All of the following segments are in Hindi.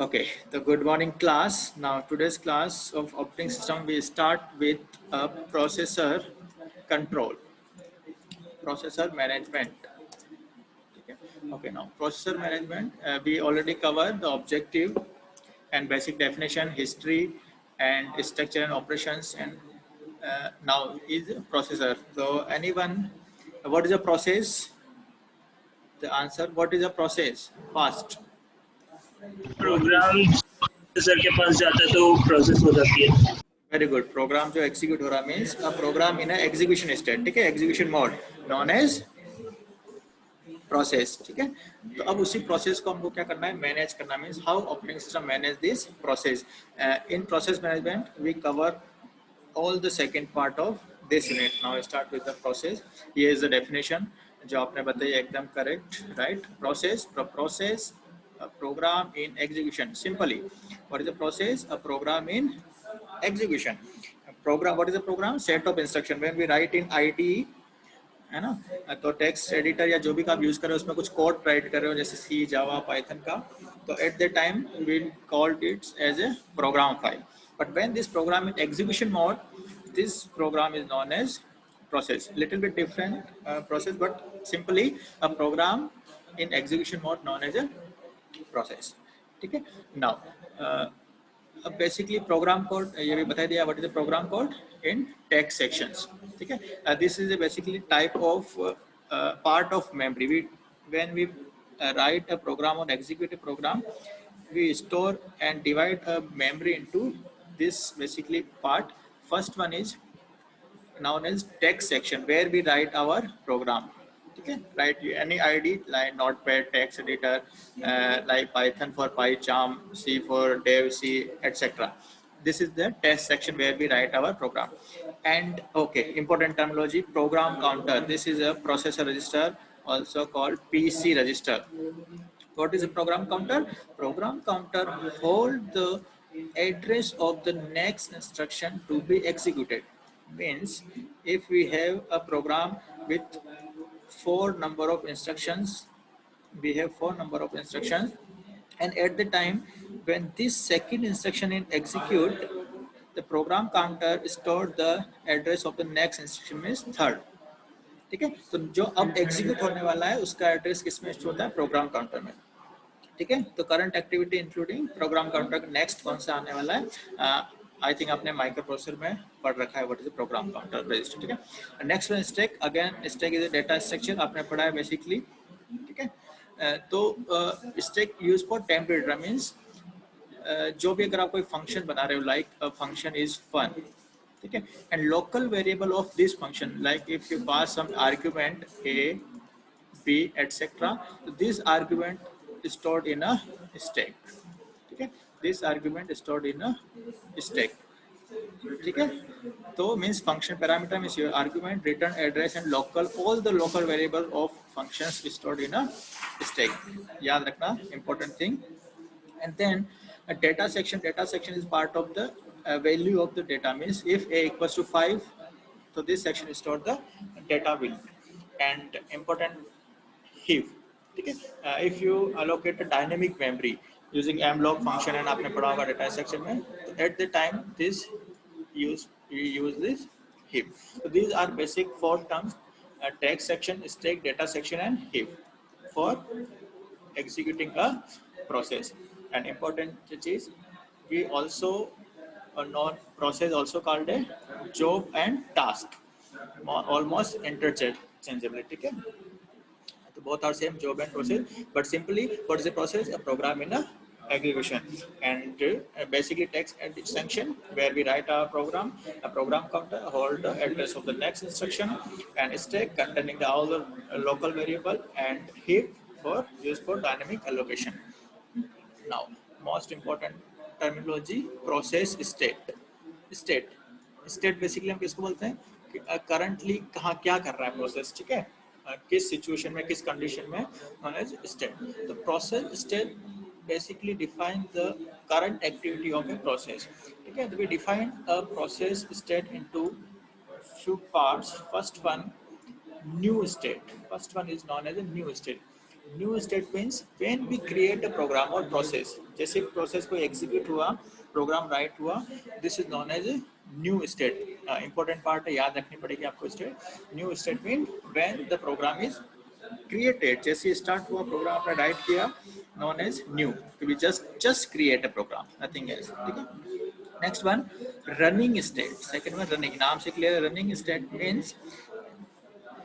Okay, the good morning class. Now today's class of operating system we start with a processor control, processor management. Okay, now processor management we already covered the objective and basic definition, history and structure and operations, and now is processor. So anyone, what is a process? The answer, what is a process? Fast. What is program processor के पास जाता है तो प्रोसेस हो जाती है। Very good. प्रोग्राम जो एग्जीक्यूट हो रहा means a program in execution state, ठीक है, execution mode known as process, ठीक है। तो अब उसी प्रोसेस को हमको क्या करना है, मैनेज करना। Means how operating system manage this process. In process management we cover all the second part of this unit. Now I start with the process. Here is the definition जो आपने बताई एकदम correct, right? Process, process, a program in execution. Simply, what is a process? A program in execution. A program, what is a program? Set of instruction. When we write in IDE, है ना, तो टेक्स्ट एडिटर या जो भी आप यूज कर रहे हो उसमें कुछ कोड राइट कर रहे हो जैसे सी, जावा, पाइथन का, तो at the time we called it's as a program file. But when this program in execution mode, this program is known as process. Little bit different process, but simply a program in execution mode known as a process. ठीक है. Now अब बेसिकली प्रोग्राम कोड ये भी बता दिया, what is the program code in text sections, ठीक है. This is basically type of part of memory. We when we write a program or execute a program, we store and divide a memory into this basically part. First one is known as text section where we write our program. Okay, write any ID like Notepad, text editor, like Python for PyCharm, C for Dev, C, etc. This is the test section where we write our program. And okay, important terminology, program counter. This is a processor register, also called PC register. What is a program counter? Program counter hold the address of the next instruction to be executed. Means if we have a program with four number of instructions, we have four number of instructions, and at the time when this second instruction is execute, the program counter store the address of the next instruction means third. ठीक है. तो जो अब एग्जीक्यूट होने वाला है उसका एड्रेस किसमें स्टोर होता है, प्रोग्राम काउंटर में. ठीक है. तो current activity including program counter next कौन सा आने वाला है, आई थिंक आपने माइक्रो प्रोसेसर में पढ़ रखा है what is program counter register. ठीक है. Next one stack. Again stack is a data structure, आपने पढ़ा है बेसिकली. ठीक है. तो stack use for temporary data means जो भी अगर आप कोई फंक्शन बना रहे हो like a function is fun, ठीक है, and local variable of this function like if you pass some argument A B etcetera, this argument stored in a stack. ठीक है. This argument stored in a stack. ठीक है. तो means function parameter means your argument, return address and local, all the local variable of functions stored in a stack. याद रखना, important thing. And then a data section. Data section is part of the value of the data. Means if a equals to 5, so this section is stored the data value. And important heap. ठीक है. If you allocate a dynamic memory using mlog function and आपने पढ़ा होगा data section में, तो at the time this we use this heap. So these are basic four terms: text section, stack, data section, and heap for executing a process. An important is we also process also called a job and task, almost interchangeably. ठीक है. So both are same, job and process, but simply what is a process? A program in a aggregation. And basically text and distinction where we write our program, a program counter hold the address of the next instruction, and stack containing the all the local variable, and heap for use for dynamic allocation. Now most important terminology, process state. state basically हम किसको बोलते हैं कि currently कहाँ क्या कर रहा है process. ठीक है. किस सिचुएशन में, किस कंडीशन में, known as state. तो process state basically define the current activity of a process. ठीक है. तो we define a process state into few parts. First one, new state. First one is known as a new state. New state means when we create a program और प्रोसेस, जैसे प्रोसेस को एग्जीक्यूट हुआ, प्रोग्राम राइट हुआ, this is known as new state. Important part है, याद रखनी पड़ेगी आपको state. New state mean when the program is created, जैसे स्टार्ट हुआ प्रोग्राम आपने राइट किया, known as new, we just create a program, nothing else, ठीक है। Next one running state, second one running, नाम से क्लियर है। रनिंग स्टेट मीन्स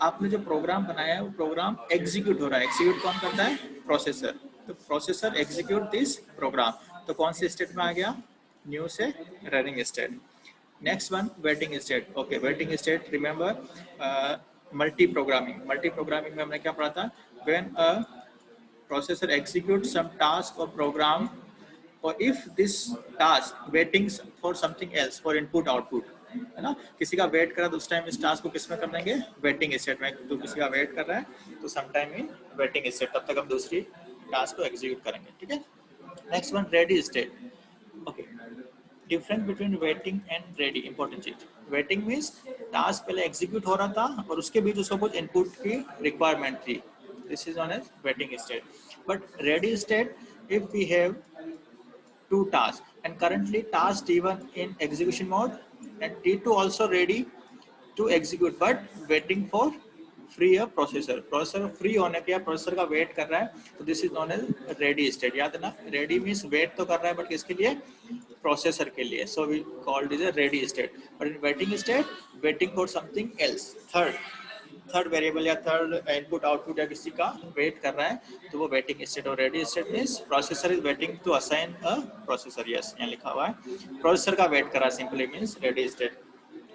आपने जो प्रोग्राम बनाया है वो प्रोग्राम एग्जीक्यूट हो रहा है। एग्जीक्यूट कौन करता है? प्रोसेसर। तो प्रोसेसर एग्जीक्यूट दिस प्रोग्राम, तो कौन से स्टेट में आ गया? न्यू से running state. Next one waiting state. Okay, waiting state remember multi programming. Multi programming में हमने क्या पढ़ा था? When a processor execute some task और प्रोग्राम, और if this task waiting for something else, for input output, है ना, किसी का वेट करा तो उस टाइम इस टास्क को किस में कर देंगे? वेटिंग स्टेट में। तो किसी का वेट कर रहा है तो some time in waiting state, तब तक हम दूसरी टास्क को एग्जीक्यूट करेंगे, ठीक है। Next one ready state. Okay, difference between waiting and ready, important चीज। वेटिंग मीन्स टास्क पहले एग्जीक्यूट हो रहा था और उसके बीच उसको कुछ इनपुट की रिक्वायरमेंट थी, this is known as waiting state. But ready state, if we have two tasks and currently task T1 in execution mode and T2 also ready to execute but waiting for free a processor, processor free होने के, प्रोसेसर का वेट कर रहा है, तो this is known as ready state. याद है ना, रेडी मीन्स वेट तो कर रहा है बट किसके लिए? प्रोसेसर के लिए, so we called is a ready state. But in waiting state, waiting for something else, third variable या थर्ड इनपुट आउटपुट या किसी का वेट कर रहा है, तो वो वेटिंग स्टेट। और ready state means processor is waiting to assign a processor, yes यहाँ लिखा हुआ है, प्रोसेसर का वेट कर रहा है, simply means ready state.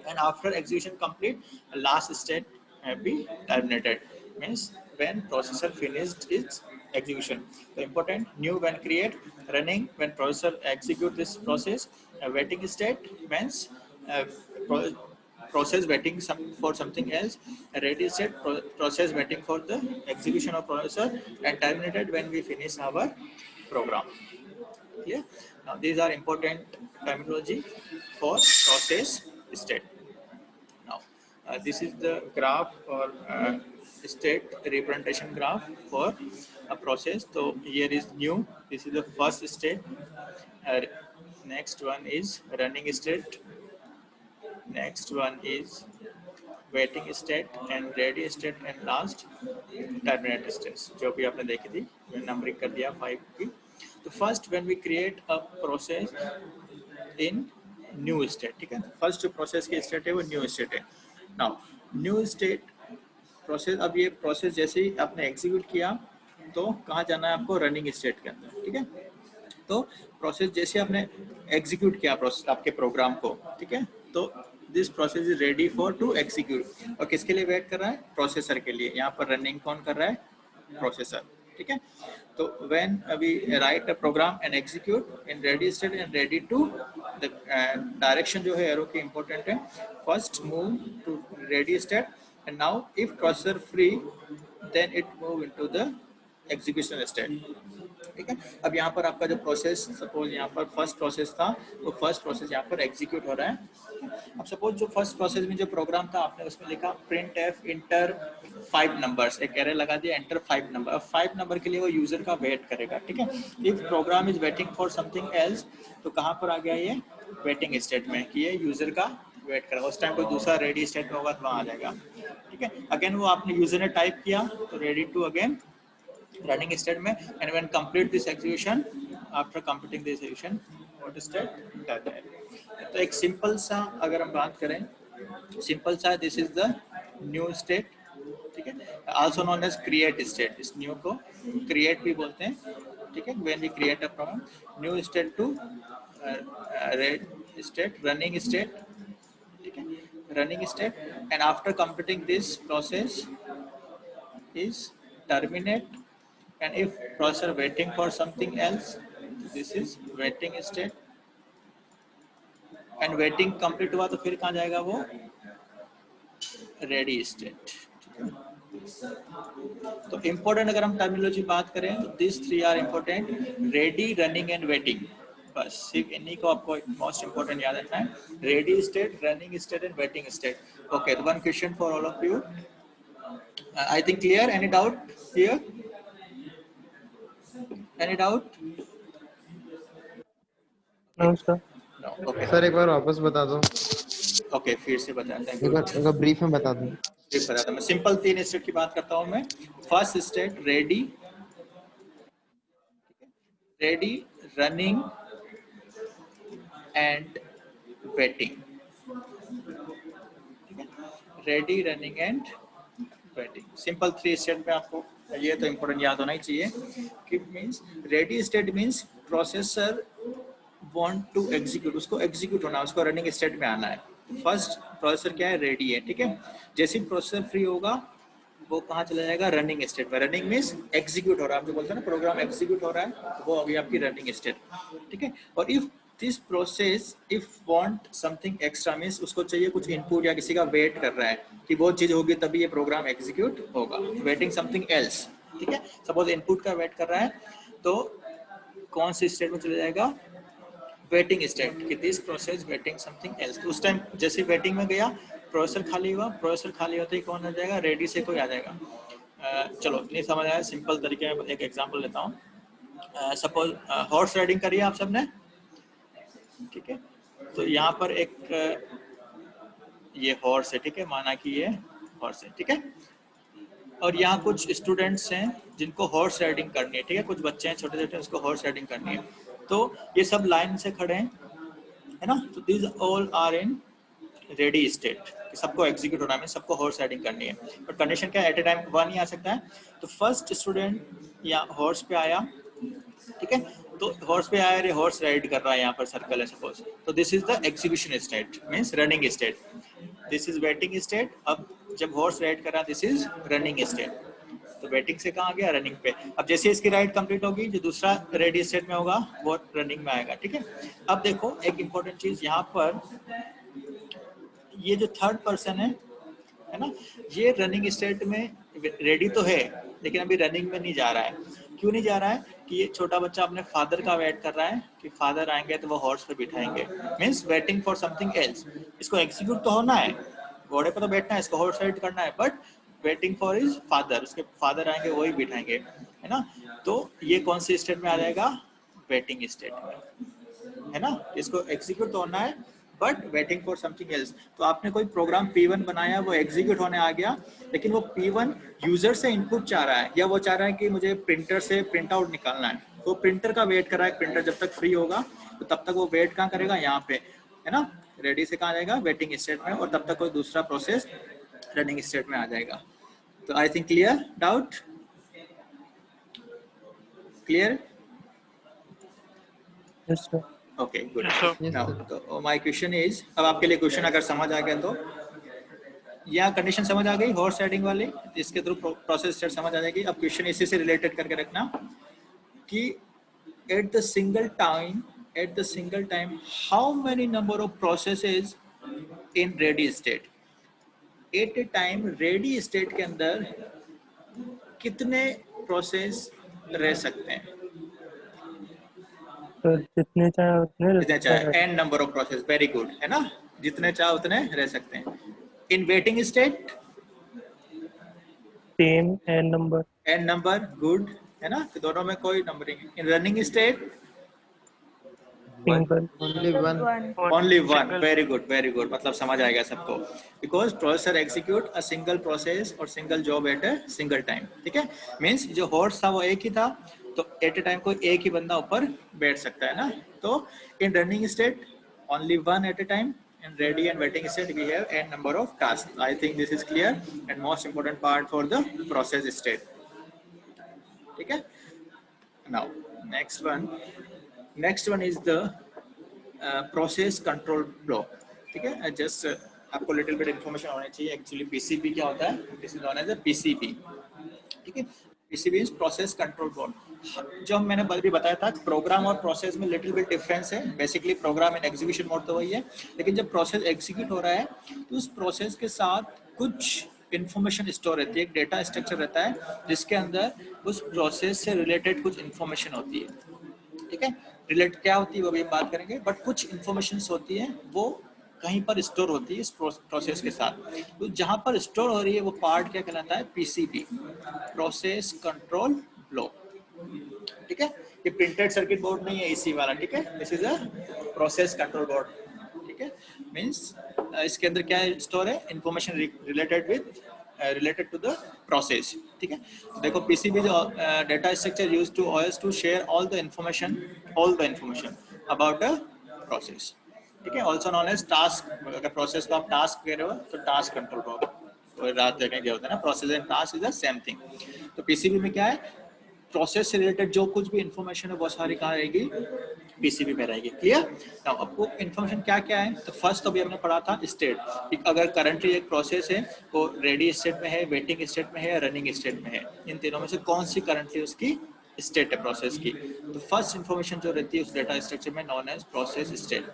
And after execution complete, last state be terminated, means when processor finished it's execution. The important new when create, running when processor execute this process, waiting state means process waiting for something else, ready state process waiting for the execution of processor, and terminated when we finish our program. Yeah. Now these are important terminology for process state. Now, this is the graph or state representation graph for a process. So here is new. This is the first state. Uh, Next one is running state. Next one is waiting state and ready state, and last terminate state. जो भी आपने देखी थी, मैंने नंबरिंग कर दिया 5 की. तो first when we create a process in new state, ठीक है, फर्स्ट जो प्रोसेस की स्टेट है वो न्यू स्टेट है। नाउ न्यू स्टेट प्रोसेस, अब ये प्रोसेस जैसे ही आपने एग्जीक्यूट किया तो कहाँ जाना है आपको? रनिंग स्टेट के अंदर, ठीक है। तो प्रोसेस जैसे आपने एग्जीक्यूट किया प्रोसेस आपके प्रोग्राम को, ठीक है, तो this process is ready for to execute. और किसके लिए वेट कर रहा है? प्रोसेसर के लिए। यहाँ पर रनिंग कौन कर रहा है? प्रोसेसर, ठीक है। तो when we write a program and execute in ready state and ready to, the direction जो है एरो की important है, first move to ready state and now if processor free then it move into the execution state, ठीक है। अब यहाँ पर आपका जो प्रोसेस, सपोज यहाँ पर फर्स्ट प्रोसेस था, तो फर्स्ट प्रोसेस यहाँ पर एग्जीक्यूट हो रहा है। अब सपोज जो फर्स्ट प्रोसेस में जो प्रोग्राम था आपने उसमें लिखा प्रिंट एफ इंटर 5 नंबर्स, एक एरे लगा दिया एंटर 5 नंबर। अब 5 नंबर के लिए वो यूजर का वेट करेगा, ठीक है। If program is waiting for something else, तो कहाँ पर आ गया ये? वेटिंग स्टेट में, कि ये यूजर का वेट करेगा। उस टाइम कोई दूसरा रेडी स्टेट में होगा तो वहाँ आ जाएगा, ठीक है। अगेन वो आपने यूजर ने टाइप किया तो ready to again running state में, and when complete this execution, after completing this execution, what state? Terminate. तो एक सिंपल सा अगर हम बात करें, सिंपल सा, this is the new state, ठीक है, also known as create state. इस न्यू को क्रिएट भी बोलते हैं, ठीक है। When we create a program, new state to ready state, running state, ठीक है, running state, and after completing this process is terminate, and if processor waiting for something else, this is waiting state, and waiting complete हुआ तो फिर कहाँ जाएगा वो? ready state, ठीक है। तो important अगर हम टर्मिनोलॉजी बात करें तो these three are important, ready, running and waiting, बस सिर्फ इन्हीं को आपको मोस्ट इंपोर्टेंट याद रखना है, ready state, running state and waiting state. Okay, one question for all of you, I think clear, any doubt here? Any doubt? No, sir. No. Okay. Sir एक बार वापस बता दो, Okay, फिर से बताता एक बार हूँ। ब्रीफ में बता दो। एक बताता हूँ मैं, सिंपल 3 स्टेट की बात करता हूँ मैं। First state ready, ready, running and waiting. Ready, running and waiting, simple 3 state में आपको ये तो इम्पोर्टेंट याद होना ही चाहिए कि means ready state means processor want to execute, उसको एग्जीक्यूट होना, उसको रनिंग स्टेट में आना है। फर्स्ट प्रोसेसर क्या है, रेडी है, ठीक है। जैसे ही प्रोसेसर फ्री होगा वो कहाँ चला जाएगा, रनिंग स्टेट में। रनिंग मींस एग्जीक्यूट हो रहा है, आप जो बोलते हैं ना प्रोग्राम एग्जीक्यूट हो रहा है, तो वो अभी आपकी रनिंग स्टेट, ठीक है। और if this process if want something extra means उसको चाहिए कुछ इनपुट या किसी का वेट कर रहा है कि वो चीज होगी तभी ये प्रोग्राम एग्जीक्यूट होगा, वेटिंग समथिंग एल्स, ठीक है। सपोज इनपुट का वेट कर रहा है तो कौन सी स्टेट में चला जाएगा, वेटिंग स्टेट, कि this process waiting something else. तो उस टाइम जैसे वेटिंग में गया, प्रोसेसर खाली हुआ, प्रोसेसर खाली होते ही कौन आ जाएगा, रेडी से कोई आ जाएगा। चलो नहीं समझ आया, सिंपल तरीके में एक एग्जांपल लेता हूँ। सपोज हॉर्स राइडिंग करी है आप सबने, ठीक है। तो यहाँ पर एक ये हॉर्स है, ठीक है, माना कि ये हॉर्स है, ठीक है। और यहाँ कुछ स्टूडेंट्स हैं जिनको हॉर्स राइडिंग करनी है, ठीक है, कुछ बच्चे हैं छोटे छोटे, उसको हॉर्स राइडिंग करनी है। तो ये सब लाइन से खड़े हैं, है ना। तो these all are in ready state, सबको एग्जीक्यूट होना है, सबको हॉर्स राइडिंग करनी है। बट कंडीशन क्या है, एट ए टाइम वन ही आ सकता है। तो फर्स्ट स्टूडेंट या हॉर्स पे आया, ठीक है, तो हॉर्स पे आया, रे हॉर्स राइड कर रहा है, यहाँ पर सर्कल है सपोज, तो this is the execution state means running state, this is waiting state. अब जब हॉर्स राइड कर रहा है दिस इज रनिंग स्टेट। तो वेटिंग से कहाँ गया, रनिंग पे। अब जैसे इसकी राइड कंप्लीट होगी, जो दूसरा रेडी स्टेट में होगा वो रनिंग में आएगा, ठीक है। अब देखो एक इंपॉर्टेंट चीज यहाँ पर, ये जो थर्ड पर्सन है ना, ये रनिंग स्टेट में रेडी तो है लेकिन अभी रनिंग में नहीं जा रहा है। क्यों नहीं जा रहा है, कि ये छोटा बच्चा अपने फादर का वेट कर रहा है कि फादर आएंगे तो वो हॉर्स पे बिठाएंगे, means waiting for something else. इसको एग्जीक्यूट तो होना है, घोड़े पे तो बैठना है, इसको हॉर्स राइड करना है, but waiting for is father, उसके फादर आएंगे वही बिठाएंगे, है ना। तो ये कौन सी स्टेट में आ जाएगा, वेटिंग स्टेट में, है ना। इसको एग्जीक्यूट तो होना है but waiting for something else. तो आपने कोई प्रोग्राम P1 बनाया, वो एग्जीक्यूट होने आ गया, लेकिन वो P1 यूजर से इनपुट चाह रहा है, या वो चाह रहा है कि मुझे प्रिंटर से प्रिंट आउट निकालना है, तो प्रिंटर का वेट कर रहा है। प्रिंटर जब तक फ्री होगा तो तब तक वो वेट कहाँ करेगा, यहाँ पे, है ना। रेडी से कहाँ जाएगा, वेटिंग स्टेट में, और तब तक कोई दूसरा प्रोसेस रनिंग स्टेट में आ जाएगा। तो I think clear, doubt clear, Yes, sir. Okay good. Yes, sir. Yes, now sir. तो माय क्वेश्चन इज, अब आपके लिए क्वेश्चन अगर समझ आ गया तो, या कंडीशन समझ आ गई हॉर्स राइडिंग वाली, इसके थ्रू प्रोसेस स्टेट समझ आ जाएगी। अब क्वेश्चन इसी से रिलेटेड करके रखना कि at the single time how many number of processes in ready state. At a time ready state के अंदर कितने प्रोसेस रह सकते हैं, तो जितने चाहे उतने रख जितने सकते चाहे, हैं। N number of process, very good, है ना, जितने चाहे उतने रह सकते हैं। In waiting state same N number. N number, good, है ना, तो दोनों में कोई numbering. In running state single. Only one. Only one, Single. Very good, मतलब समझ आएगा सबको, because processor execute a single process और single job at a single time, ठीक है। मींस जो हॉर्स था वो एक ही था, तो एट ए टाइम कोई एक ही बंदा ऊपर बैठ सकता है ना। तो in running state only one at a time, in ready and waiting state we have n number of tasks. I think this is clear and most important part for the process state, ठीक है। now next one is the process control flow, ठीक है। जस्ट आपको लिटिल बिट इन्फॉर्मेशन होनी चाहिए, एक्चुअली पीसीबी क्या होता है, this is known as a PCB, ठीक है। PCB is process control flow. जो मैंने अभी बताया था, प्रोग्राम और प्रोसेस में लिटिल बिट डिफरेंस है। Basically program in execution mode तो वही है, लेकिन जब प्रोसेस एग्जीक्यूट हो रहा है तो उस प्रोसेस के साथ कुछ इंफॉर्मेशन स्टोर रहती है, एक डेटा स्ट्रक्चर रहता है जिसके अंदर उस प्रोसेस से रिलेटेड कुछ इंफॉर्मेशन होती है, ठीक है। रिलेट क्या होती है वो भी हम बात करेंगे, बट कुछ इंफॉर्मेशन होती है वो कहीं पर स्टोर होती है इस प्रोसेस के साथ। तो जहां पर स्टोर हो रही है वो पार्ट क्या कहलाता है, पीसीबी, प्रोसेस कंट्रोल फ्लो, ठीक है। ये प्रिंटेड सर्किट बोर्ड नहीं है इसी वाला, ठीक है। This is a process control board, ठीक है। मींस इसके अंदर क्या स्टोर है, information related to the process, ठीक है। देखो पीसीबी जो data structure used to OS to share all the information about a process, ठीक है। ऑल्सो नॉन एज टास्क, अगर प्रोसेस को आप टास्क कह रहे हो तो टास्क कंट्रोल बोर्ड, तो रात देखने क्या होता है ना, process and task is the same thing. तो पीसीबी में क्या है, प्रोसेस से रिलेटेड जो कुछ भी इंफॉर्मेशन है वो सारी कहाँ रहेगी, पीसीबी में रहेगी। क्लियर। नाउ आपको इंफॉर्मेशन क्या क्या है, तो फर्स्ट तो अभी हमने पढ़ा था स्टेट, अगर करंटली एक प्रोसेस है वो रेडी स्टेट में है, वेटिंग स्टेट में है, रनिंग स्टेट में है, इन तीनों में से कौन सी करंटली उसकी स्टेट है प्रोसेस की। तो फर्स्ट इंफॉर्मेशन जो रहती है उस डेटा स्ट्रक्चर में नॉन एज प्रोसेस स्टेट,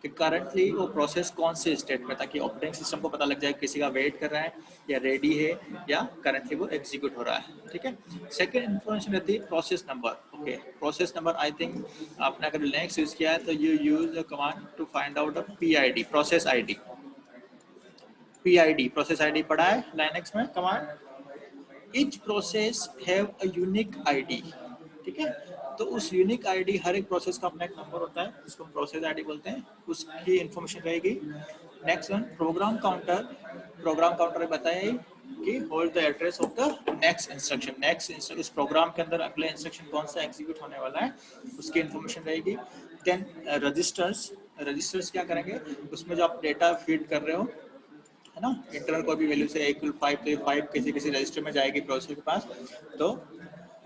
कि करंटली वो प्रोसेस कौन से स्टेट में, ताकि ऑपरेटिंग सिस्टम को पता लग जाए किसी का वेट कर रहा है या रेडी है या करंटली वो एग्जीक्यूट हो रहा है, ठीक है। सेकंड इन्फॉर्मेशन रहती है process number. Okay, process number I think आपने अगर लिनक्स यूज किया है तो you use a command to find out a PID, process ID. PID process ID पढ़ा है लिनक्स में command. Each process have a unique ID, ठीक है। तो उस यूनिक आईडी, हर एक प्रोसेस का अपना एक नंबर होता है, जिसको हम प्रोसेस आईडी बोलते हैं, उसकी इंफॉर्मेशन रहेगी। Next one program counter. Program counter बताया कि hold the address of the next instruction, इस प्रोग्राम के अंदर अगला इंस्ट्रक्शन कौन सा एग्जीक्यूट होने वाला है उसकी इंफॉर्मेशन रहेगी। देन रजिस्टर्स क्या करेंगे, उसमें जो आप डेटा फीड कर रहे हो है ना, इंटरनल कोई भी वैल्यू से इक्वल 5 तो 5 किसी रजिस्टर में जाएगी प्रोसेसर के पास, तो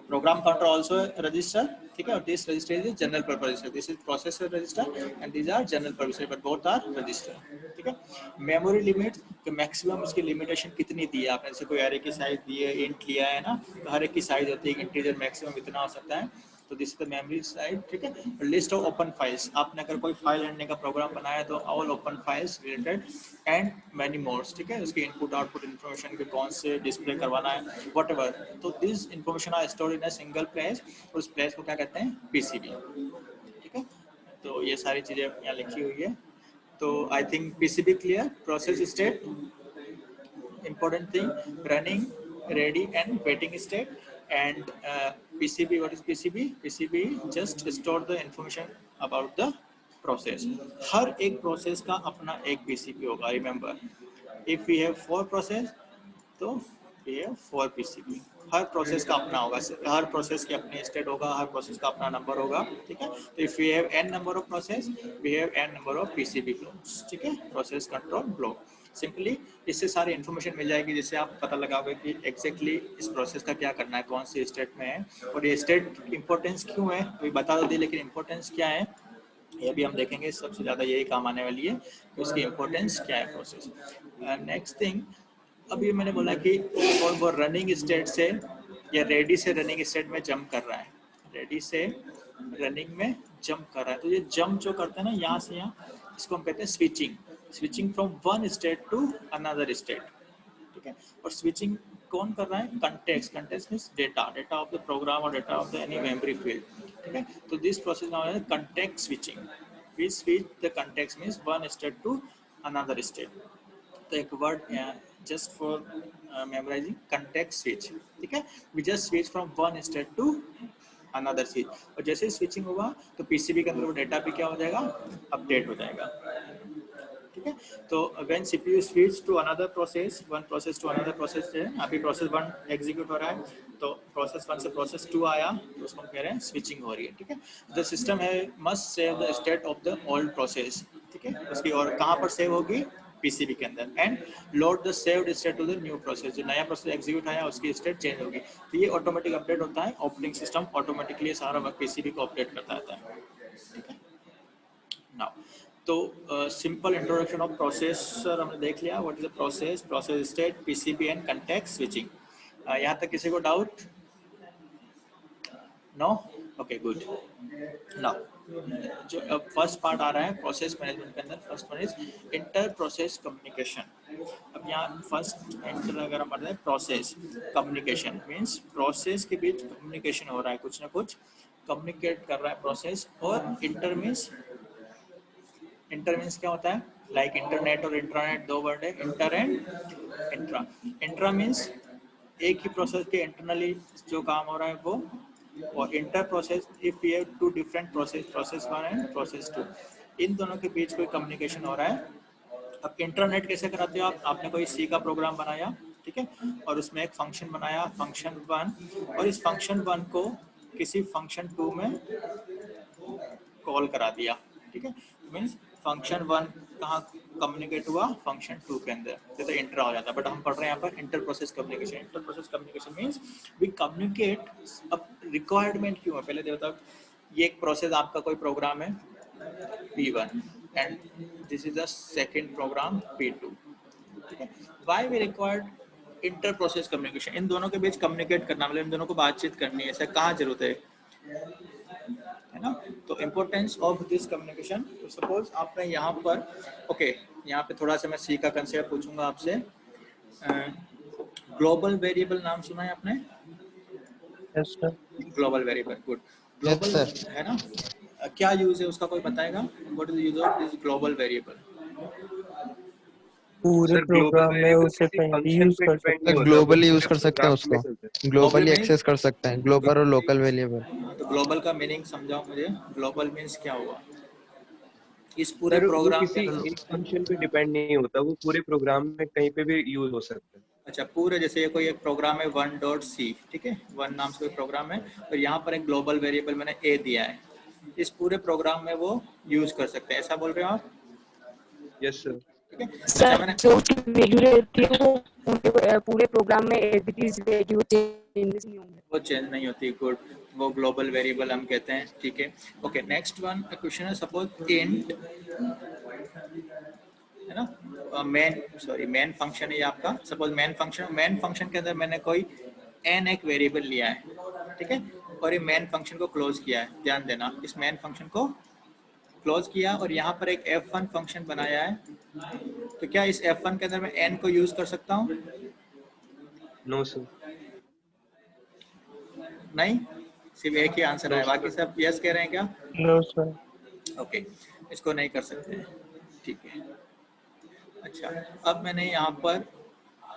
प्रोग्राम काउंटर आल्सो रजिस्टर, ठीक है। और this register is general purpose register, this is processor register and these are general purpose, but both are register, ठीक है। मेमोरी लिमिट, कि मैक्सिमम उसकी लिमिटेशन कितनी दी है आपने, जैसे कोई एरे की साइज दी है, इंट लिया है ना, तो हर एक की साइज होती है, इंटीजर मैक्सिमम इतना हो सकता है, तो this is the memory side, ठीक है। लिस्ट ऑफ ओपन फाइल्स, आपने अगर कोई फाइल हैंडलिंग का प्रोग्राम बनाया तो all open files related and many modes, ठीक है। उसकी इनपुट आउटपुट इन्फॉर्मेशन के कौन से डिस्प्ले करवाना है, व्हाटएवर, तो this information are stored in a single place, उस प्लेस को क्या कहते हैं, पीसीबी, ठीक है। तो ये सारी चीजें यहाँ लिखी हुई है। तो I think PCB clear, process state important thing, running, ready and waiting state, and PCB, what is PCB? PCB just store the information about the process. हर एक प्रोसेस का अपना एक PCB होगा, remember if we have 4 process तो we have 4 PCB, her process का अपना होगा, हर प्रोसेस की अपनी स्टेट होगा, हर प्रोसेस का अपना नंबर होगा, ठीक है। तो if we have n number of process we have n number of PCB blocks, ठीक है, प्रोसेस कंट्रोल ब्लॉक। सिंपली इससे सारी इन्फॉर्मेशन मिल जाएगी, जिससे आप पता लगाओगे कि एग्जैक्टली इस प्रोसेस का क्या करना है, कौन सी स्टेट में है, और ये स्टेट इंपॉर्टेंस क्यों है अभी बता दो दी, लेकिन इंपॉर्टेंस क्या है ये भी हम देखेंगे, सबसे ज़्यादा यही काम आने वाली है कि उसकी इंपॉर्टेंस क्या है प्रोसेस। नेक्स्ट थिंग, अभी मैंने बोला कि वो रनिंग स्टेट से या रेडी से रनिंग स्टेट में जंप कर रहा है, रेडी से रनिंग में जंप कर रहा है, तो ये जंप जो करते हैं ना यहाँ से यहाँ, इसको हम कहते हैं switching from one state to another state, ठीक है। और स्विचिंग कौन कर रहा है, context means data of the program और data of the any memory field, ठीक है। तो this process now is context switching, we switch the context means one state to another state. तो एक word just for memorizing, context switch, ठीक है। We just switch from one state to another switch, और जैसे स्विचिंग होगा तो पीसीबी के अंदर वो डेटा भी क्या हो जाएगा, अपडेट हो जाएगा, ठीक है। तो व्हेन CPU switch to another process, one process to another process है, अभी प्रोसेस 1 एग्जीक्यूट हो रहा है, तो प्रोसेस 1 से प्रोसेस 2 आया, तो उसको हम कह रहे हैं स्विचिंग हो रही है, ठीक है। द सिस्टम है must save the state of the old process, ठीक है, उसकी और कहाँ पर सेव होगी, पीसीबी के अंदर, and load the saved state to the new process, जो नया प्रोसेस एग्जीक्यूट आया उसकी स्टेट चेंज होगी, तो ये ऑटोमेटिक अपडेट होता है, ऑपरेटिंग सिस्टम ऑटोमेटिकली सारा वक्त पीसीबी को अपडेट करता रहता है, ठीक है। नाउ तो सिंपल इंट्रोडक्शन ऑफ प्रोसेसर हमने देख लिया, what is the process state, PCB and context switching. यहाँ तक किसी को doubt, no, okay good. Now जो फर्स्ट पार्ट आ रहा है प्रोसेस मैनेजमेंट के अंदर, first one is inter process communication. अब यहाँ फर्स्ट इंटर अगर हम पढ़ते हैं प्रोसेस कम्युनिकेशन मीन्स प्रोसेस के बीच कम्युनिकेशन हो रहा है, कुछ ना कुछ कम्युनिकेट कर रहा है प्रोसेस, और इंटर मीन्स क्या होता है, लाइक इंटरनेट और इंट्रानेट दो वर्ड है, inter and intra. Intra means एक ही प्रोसेस के इंटरनली जो काम हो रहा है वो और inter process if we have two different process, process 1 and process 2, इन दोनों के बीच कोई कम्युनिकेशन हो रहा है। अब इंटरनेट कैसे कराते हो आप? आपने कोई सी का प्रोग्राम बनाया, ठीक है, और उसमें एक फंक्शन बनाया फंक्शन 1, और इस फंक्शन 1 को किसी फंक्शन 2 में कॉल करा दिया, ठीक है, मीन्स फंक्शन 1 कहाँ कम्युनिकेट हुआ? फंक्शन 2 के अंदर, तो इंटर हो जाता है। बट हम पढ़ रहे हैं यहाँ पर inter process communication. Inter process communication means we communicate. अब रिक्वायरमेंट क्यों है पहले देखो तक। ये एक प्रोसेस आपका कोई प्रोग्राम है P1 and this is the second program P2, ठीक है। Why we required inter process communication? इन दोनों के बीच कम्युनिकेट करना, मतलब इन दोनों को बातचीत करनी है, ऐसा कहाँ जरूरत है ना? तो importance of this communication, suppose आपने यहाँ पर ओके, यहाँ पे थोड़ा सा मैं सी का कंसेप्ट पूछूंगा आपसे। ग्लोबल वेरिएबल नाम सुना है आपने? Yes sir. Global variable, good. Yes, global sir. है ना, क्या यूज है उसका, कोई बताएगा? What is the use of this global variable? पूरे सर ग्लोबल प्रोग्राम में वेरिएबल उसे किसी कहीं भी फंक्शन यूज पे कर डिपेंड सकते नहीं हैं। होता, ग्लोबली वो यूज कर पूरे सकते हैं प्रोग्राम उसको, में चलता है। ग्लोबली means- एक्सेस कर सकते हैं, ग्लोबल और लोकल वेरिएबल। तो ग्लोबल का मीनिंग समझाओ मुझे, ग्लोबल मीन्स क्या हुआ इस पूरे सर वो प्रोग्राम के किसी अंदर? एक फंक्शन पे डिपेंड नहीं होता, वो पूरे प्रोग्राम में कहीं पे भी यूज हो सकता है। अच्छा, पूरे जैसे ये कोई एक प्रोग्राम है 1.c, ठीक है, 1 नाम से कोई प्रोग्राम है, और यहाँ पर एक ग्लोबल वेरिएबल मैंने a दिया है, इस पूरे प्रोग्राम में वो यूज कर सकते हैं, ऐसा बोल रहे हो आप? Yes sir. ठीक है। अच्छा, सर मैंने जो की वैल्यू रहती है वो उनके पूरे प्रोग्राम में as it is value changes नहीं होंगे। वो चेंज नहीं होती, गुड, वो ग्लोबल वेरिएबल हम कहते हैं, ठीक है। ओके, नेक्स्ट वन क्वेश्चन है, सपोज इंट है ना, मेन फंक्शन है ये आपका, सपोज मेन फंक्शन के अंदर मैंने कोई n एक वेरिएबल लिया है, ठीक है, और ये मेन फंक्शन को क्लोज किया है, ध्यान देना, इस मेन फंक्शन को क्लोज किया और यहाँ पर एक f1 फंक्शन बनाया है, तो क्या इस f1 के अंदर मैं n को यूज कर सकता हूँ? No sir. नहीं, सिर्फ एक ही आंसर है, बाकी सब यस कह रहे हैं क्या? No sir. ओके, इसको नहीं कर सकते हैं, ठीक है। अच्छा, अब मैंने यहाँ पर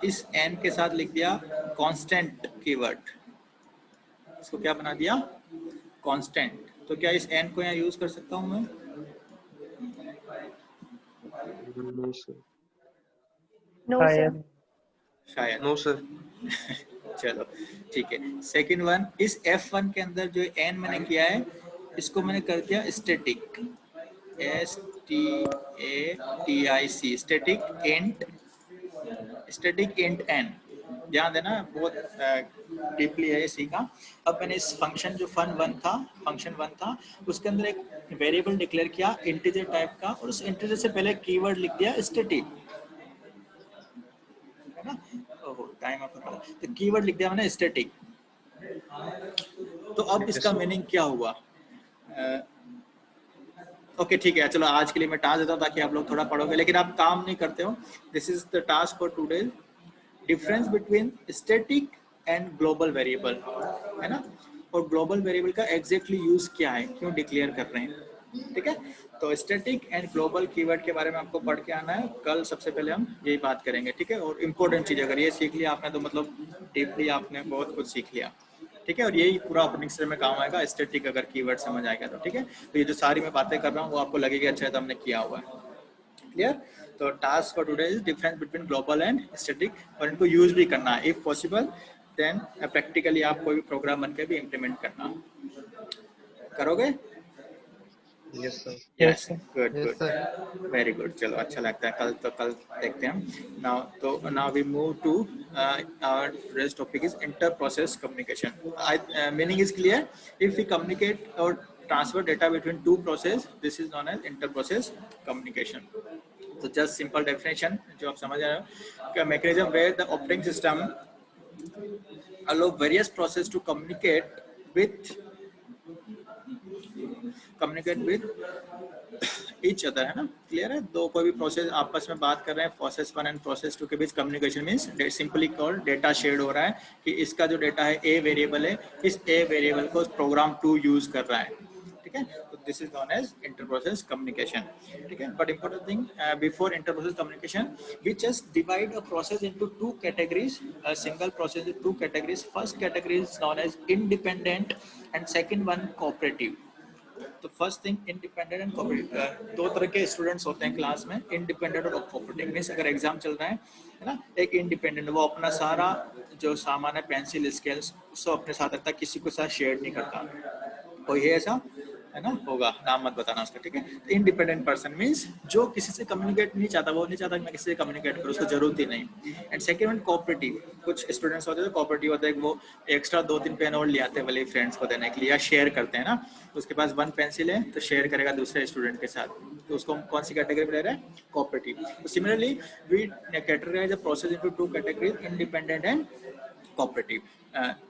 इस n के साथ लिख दिया कांस्टेंट कीवर्ड, इसको क्या बना दिया? कांस्टेंट। तो क्या इस n को यहाँ यूज कर सकता हूँ मैं? No sir. No sir. शायद। शायद। No sir. चलो ठीक है। सेकंड वन, इस f1 के अंदर जो n मैंने किया है, इसको मैंने कर दिया static, STATIC, static int n। ध्यान देना, बहुत डीपली है ये सीखा। अब मैंने इस फंक्शन जो फंक्शन 1 था, उसके अंदर एक वेरिएबल डिक्लेयर किया इंटीजर टाइप का, और उस इंटीजर से पहले कीवर्ड लिख दिया स्टैटिक, है ना? ओहो, टाइम अप हो रहा है, तो कीवर्ड लिख दिया मैंने स्टैटिक। तो अब इसका मीनिंग क्या हुआ? ओके ठीक है, चलो आज के लिए मैं टास्क देता हूँ ताकि आप लोग थोड़ा पढ़ोगे, लेकिन आप काम नहीं करते हो। This is the task for today, difference between static and global variable, है ना? और ग्लोबल वेरिएबल का एग्जैक्टली यूज क्या है, क्यों डिक्लेयर कर रहे हैं, ठीक है? तो स्टैटिक एंड ग्लोबल कीवर्ड के बारे में आपको पढ़ के आना है, कल सबसे पहले हम यही बात करेंगे, ठीक है? और इम्पोर्टेंट चीज, अगर ये सीख लिया आपने तो मतलब डीपली आपने बहुत कुछ सीख लिया, ठीक है? और यही पूरा ऑपरेटिंग सिस्टम में काम आएगा, स्टैटिक अगर कीवर्ड समझ आएगा तो, ठीक है? तो ये जो सारी मैं बातें कर रहा हूँ वो आपको लगेगी अच्छा है तो हमने किया हुआ है, क्लियर? तो task for today is difference between global and static, और इनको यूज भी करना है इफ पॉसिबल, देन प्रैक्टिकली आप कोई भी प्रोग्राम बन के भी इम्प्लीमेंट करना, करोगे? Yes sir. Yes, good Yes, good, sir. Very good. चलो अच्छा लगता है, कल देखते हैं। Now we move to our today's topic is inter process communication. Meaning is clear. If we communicate or transfer data between two process, this is known as inter process communication. So just simple definition जो आप समझ रहे हो, कि mechanism where the operating system allow various process to communicate with each other, है ना? क्लियर है? दो कोई भी प्रोसेस आपस में बात कर रहे हैं, प्रोसेस 1 एंड प्रोसेस 2 के बीच communication means simply called data shared हो रहा है, कि इसका जो डेटा है ए वेरिएबल है, इस ए वेरिएबल को प्रोग्राम 2 यूज कर रहा है, ठीक है? तो this is known as inter-process communication. Okay, but important thing before inter-process communication, we just divide a process into two categories, a single process into two categories. First category is known as independent and second one cooperative. तो first thing independent and cooperative, दो तरह के स्टूडेंट्स होते हैं क्लास में, इंडिपेंडेंट और कोऑपरेटिव। मींस अगर एग्जाम चल रहा है ना, एक इंडिपेंडेंट वो अपना सारा जो सामान है पेंसिल स्केल्स उसको अपने साथ रखता है, किसी के साथ शेयर नहीं करता। कोई है ऐसा है ना, होगा, नाम मत बताना उसका, ठीक है। इंडिपेंडेंट पर्सन मींस जो किसी से कम्युनिकेट नहीं चाहता, वो नहीं चाहता कि मैं किसी से कम्युनिकेट करूँ, उसको जरूरत ही नहीं। एंड सेकंड वन कोऑपरेटिव, कुछ स्टूडेंट्स होते हैं कोऑपरेटिव होते हैं, वो एक्स्ट्रा 2-3 पेन और ले आते हैं भले फ्रेंड्स को देने के लिए, या शेयर करते हैं ना, उसके पास 1 पेंसिल है तो शेयर करेगा दूसरे स्टूडेंट के साथ, तो उसको कौन सी कैटेगरी में ले रहा है, कोऑपरेटिव। तो similarly we categorize the process into 2 categories, independent and cooperative.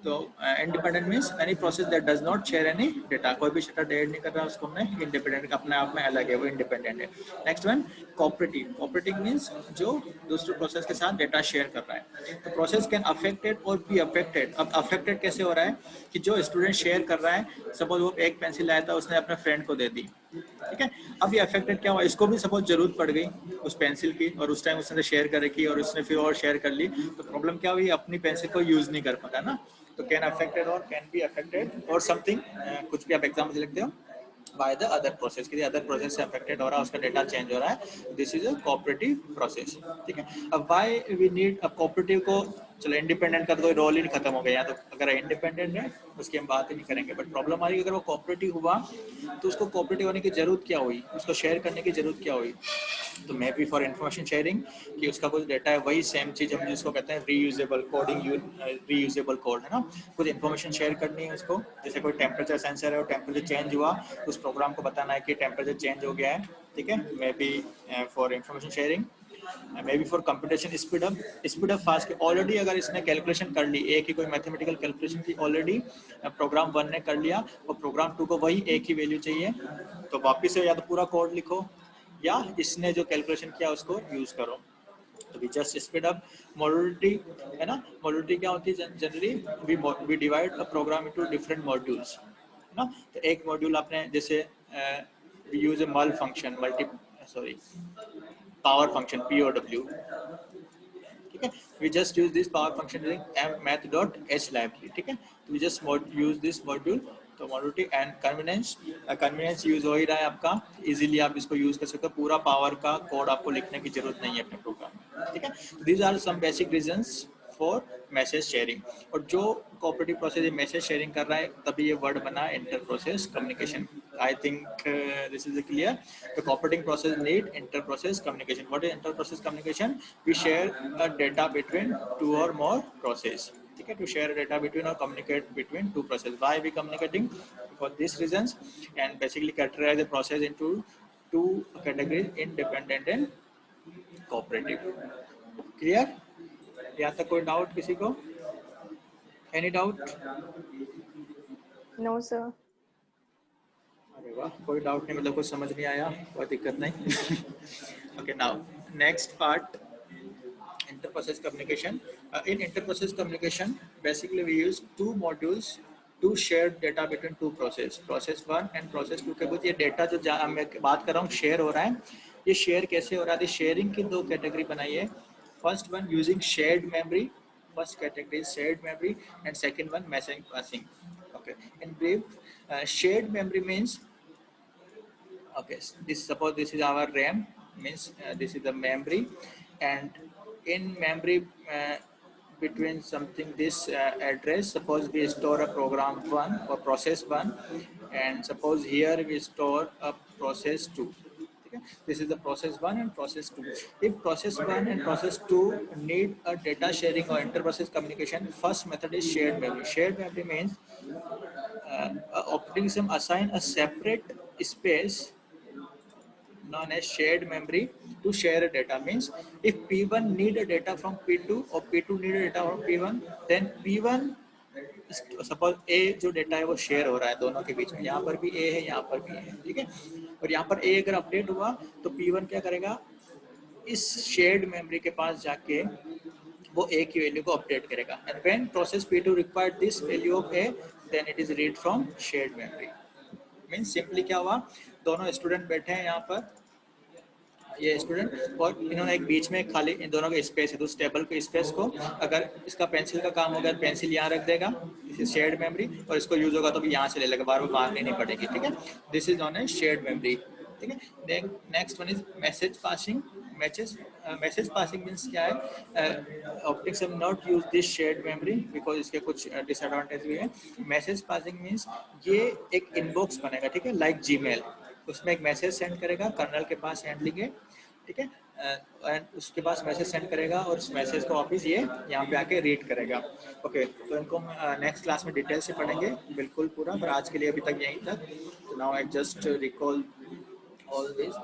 तो independent means any process that does not share any data, कोई भी डेटा शेयर नहीं कर रहा उसको हमने इंडिपेंडेंट, अपने आप में अलग है, वो इंडिपेंडेंट है। Next one cooperative, cooperative means जो दूसरे प्रोसेस के साथ डेटा शेयर कर रहा है। तो प्रोसेस कैन अफेक्टेड और बी अफेक्टेड। अब अफेक्टेड कैसे हो रहा है कि जो स्टूडेंट शेयर कर रहा है, सपोज वो एक पेंसिल लाया था उसने अपने फ्रेंड को दे दी, ठीक है। अब ये अफेक्टेड क्या हुआ, इसको भी सपोज जरूरत पड़ गई उस पेंसिल की और उस टाइम उसने शेयर कर रखी और उसने फिर और शेयर कर ली, तो प्रॉब्लम क्या हुई, अपनी पेंसिल को यूज नहीं कर पाता ना। तो कैन अफेक्टेड और कैन बी अफेक्टेड और समथिंग, कुछ भी आप एग्जाम में लिखते हो, बाय द अदर प्रोसेस, कि अदर प्रोसेस से अफेक्टेड हो रहा है, उसका डेटा चेंज हो रहा है, this is a cooperative process, ठीक है। अब व्हाई वी नीड, अब कोऑपरेटिव को, चलो इंडिपेंडेंट का तो कोई रोल ही नहीं खत्म हो गया, तो अगर इंडिपेंडेंट है उसकी हम बात ही नहीं करेंगे, बट प्रॉब्लम आ रही है अगर वो कोऑपरेटिव हुआ तो उसको कोऑपरेटिव होने की जरूरत क्या हुई, उसको शेयर करने की जरूरत क्या हुई, तो may be for information sharing, कि उसका कुछ डेटा है वही सेम चीज हम जिसको कहते हैं रीयूजेबल कोडिंग, रीयूजेबल कोड है ना, कुछ इन्फॉर्मेशन शेयर करनी है उसको, जैसे कोई टेम्परेचर सेंसर है और टेम्परेचर चेंज हुआ, उस प्रोग्राम को बताना है कि टेम्परेचर चेंज हो गया है, ठीक है। May be for information sharing, may be for computation speed up fast, already अगर इसने कैलकुलेशन कर ली, एक ही कोई मैथमेटिकल कैलकुलेशन की ऑलरेडी प्रोग्राम 1 ने कर लिया और प्रोग्राम 2 को वही एक ही वैल्यू चाहिए, तो वापस से या तो पूरा कोड लिखो या इसने जो कैलकुलेशन किया उसको यूज करो। तो we just speed up. Modularity है ना, मॉड्यूलिटी क्या होती है, generally we divide a program into different modules, है ना। तो एक मॉड्यूल आपने जैसे वी यूज अ मल फंक्शन, पावर फंक्शन POW, ठीक है। We just use this power function using math.h library, ठीक है। तो we just use this module. तो मॉड्यूलिटी एंड कन्वीनियंस यूज हो ही रहा है आपका, इजीली आप इसको यूज कर सकते हो, पूरा पावर का कोड आपको लिखने की जरूरत नहीं है अपने प्रोग्राम में, ठीक है। These are some basic reasons for message sharing. और जो कोऑपरेटिव प्रोसेस मैसेज शेयरिंग कर रहा है तभी ये वर्ड बना inter process communication. I think this is clear. The cooperating process need inter process communication. What is inter process communication? We share a data between 2 or more process, ठीक है, टू शेयर डेटा बिटवीन और communicate between 2 process. Why we communicating? For this reasons and basically categorize the process into 2 categories, independent and cooperative. Clear? यहाँ तक कोई डाउट किसी को? Any doubt? No, sir. अरे वाह, कोई डाउट नहीं, मतलब कुछ समझ नहीं आया, कोई दिक्कत नहीं। Okay, now next part, inter-process communication. In inter-process communication, basically we use 2 modules to share data between 2 process, process 1 and process 2 के बीच। ये डेटा जो मैं बात कर रहा हूँ शेयर हो रहा है, ये शेयर कैसे हो रहा है? शेयरिंग की 2 कैटेगरी बनाई है। First one using shared memory, first category shared memory, and second one message passing. Okay, in brief, shared memory means, okay, this, suppose this is our RAM, means this is the memory, and in memory between something this address, suppose we store a program 1 or process 1, and suppose here we store a process 2. Okay? This is the process 1 and process 2. If process 1 and process 2 need a data sharing or inter-process communication, first method is shared memory. Shared memory means operating system assign a separate space known as shared memory to share a data. Means if P1 need a data from P2 or P2 need a data from P1, then P1, suppose A जो डेटा है वो शेयर हो रहा है दोनों के बीच में, यहाँ पर भी A है, यहाँ पर भी A है, ठीक है। और यहाँ पर A अगर अपडेट हुआ तो P1 क्या करेगा, इस शेयर्ड मेमोरी के पास जाके वो A की वैल्यू को अपडेट करेगा। And when process P2 required this value of A, then it is read from shared memory. Means simply क्या हुआ, दोनों स्टूडेंट बैठे हैं यहाँ पर, ये स्टूडेंट, और इन्होंने एक बीच में खाली इन दोनों का स्पेस है, तो उस टेबल के स्पेस को अगर इसका पेंसिल का काम होगा पेंसिल यहाँ रख देगा, शेयर्ड मेमोरी, और इसको यूज होगा तो भी यहाँ से ले लेगा, बार बार मारनी नहीं पड़ेगी, ठीक है। This is known as shared memory, ठीक है। Next one is message passing. Message passing means क्या है, operating system not use this shared memory because इसके कुछ डिसएडवांटेज भी है। मैसेज पासिंग मीन्स ये एक इनबॉक्स बनेगा, ठीक है, लाइक जीमेल, उसमें एक मैसेज सेंड करेगा, कर्नल के पास हैंडलिंग है, ठीक है, एंड उसके पास मैसेज सेंड करेगा और उस मैसेज को वापस ये यहाँ पे आके रीड करेगा। ओके, तो इनको हम नेक्स्ट क्लास में डिटेल से पढ़ेंगे बिल्कुल पूरा, पर आज के लिए अभी तक यहीं तक। तो now I just recall all this.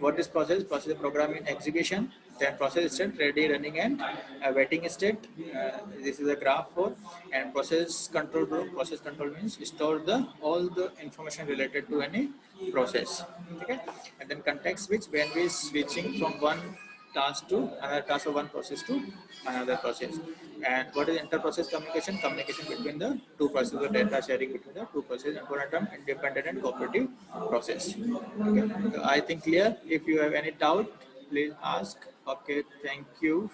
What is process? Process is program in execution, then process state ready, running, and waiting state. This is a graph for, and process control group. Process control means store the all the information related to any process, okay. And then context switch, when we switching from one task to another task, or one process to another process. And what is inter-process communication? Communication between the two processes, or data sharing between the two processes. Important term, independent and cooperative process. Okay, so I think clear. If you have any doubt, please ask. Okay, thank you.